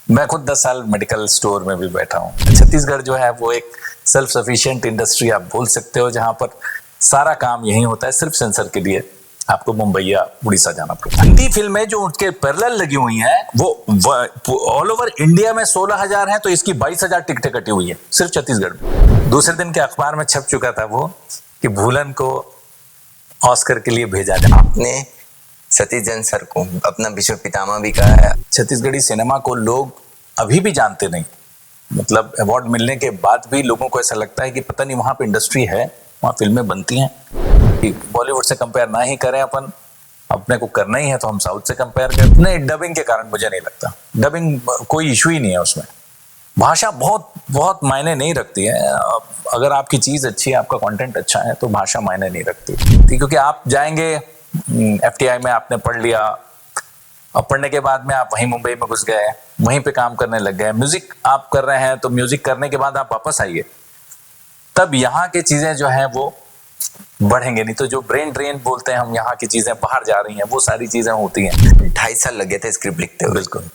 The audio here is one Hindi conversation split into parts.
मैं खुद 10 साल मेडिकल स्टोर में भी बैठा हूँ। छत्तीसगढ़ जो है वो एक सेल्फ सफिशिएंट इंडस्ट्री आप बोल सकते हो, जहाँ पर सारा काम यही होता है। सिर्फ सेंसर के लिए आपको मुंबई या उड़ीसा जाना पड़ता है। हिंदी फिल्में जो उनके पैरेलल लगी हुई हैं वो ऑल ओवर इंडिया में 16,000 हैं, तो इसकी 22,000 टिकटें कटी हुई है सिर्फ छत्तीसगढ़ में। दूसरे दिन के अखबार में छप चुका था वो कि भूलन को ऑस्कर के लिए भेजा जाए। आपने सतीश जैन सर को अपना विश्व पितामह भी कहा है। छत्तीसगढ़ी सिनेमा को लोग अभी भी जानते नहीं, मतलब अवार्ड मिलने के बाद भी लोगों को ऐसा लगता है कि पता नहीं वहां पे इंडस्ट्री है, वहां फिल्में बनती हैं। बॉलीवुड से कंपेयर ना ही करें अपन, अपने को करना ही है तो हम साउथ से कंपेयर करें। नहीं, डबिंग के कारण मुझे नहीं लगता, डबिंग कोई इशू ही नहीं है उसमें। भाषा बहुत बहुत मायने नहीं रखती है। अगर आपकी चीज अच्छी है, आपका कंटेंट अच्छा है, तो भाषा मायने नहीं रखती। क्योंकि आप जाएंगे एफटीआई में, आपने पढ़ लिया, और पढ़ने के बाद में आप वहीं मुंबई में घुस गए, वहीं पे काम करने लग गए। म्यूजिक आप कर रहे हैं, तो म्यूजिक करने के बाद आप वापस आइए, तब यहाँ की चीजें जो है वो बढ़ेंगे। नहीं तो जो ब्रेन ड्रेन बोलते हैं हम, यहाँ की चीजें बाहर जा रही हैं, वो सारी चीजें होती हैं। 2.5 साल लगे थे स्क्रिप्ट लिखते हुए। बिल्कुल।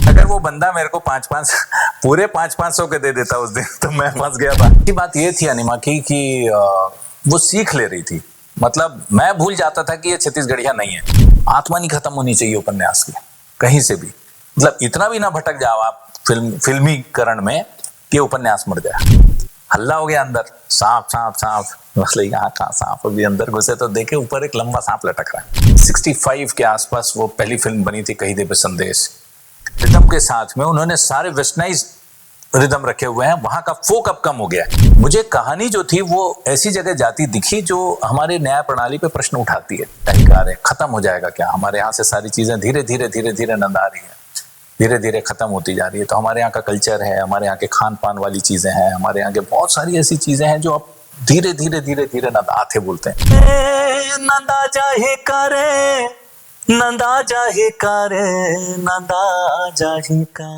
अगर वो बंदा मेरे को 5-5 पूरे 500 के दे देता उस दिन, तो मैं फंस गया था। की बात ये थी अनिमा की कि वो सीख ले रही थी। मतलब मैं भूल जाता था कि ये छत्तीसगढ़िया नहीं है। आत्मा नहीं खत्म होनी चाहिए उपन्यास की कहीं से भी। मतलब इतना भी ना भटक जाओ आप फिल्मीकरण में कि उपन्यास मर जाए। हल्ला हो गया अंदर, सांप सांप सांप, मतलब यहाँ कहाँ सांप, अभी अंदर घुसे तो देखे ऊपर एक लंबा सांप लटक रहा है। 65 के आसपास वो पहली फिल्म बनी थी, कहीं दे पे संदेश। रिदम के साथ में उन्होंने सारे वेस्टर्नाइज रिदम रखे हुए हैं, वहां का फोक अब कम हो गया है। मुझे कहानी जो थी वो ऐसी जगह जाती दिखी जो हमारे न्याय प्रणाली पे प्रश्न उठाती है। अधिकार है, खत्म हो जाएगा क्या? हमारे यहाँ से सारी चीजें धीरे धीरे धीरे धीरे नंदा रही है, धीरे धीरे खत्म होती जा रही है। तो हमारे यहाँ का कल्चर है, हमारे यहाँ के खान पान वाली चीजें हैं, हमारे यहाँ के बहुत सारी ऐसी चीजें हैं जो अब धीरे धीरे धीरे धीरे नंदाते बोलते हैं। नंदा जाहे करे, नंदा जाहे करे, नंदा जाहे का।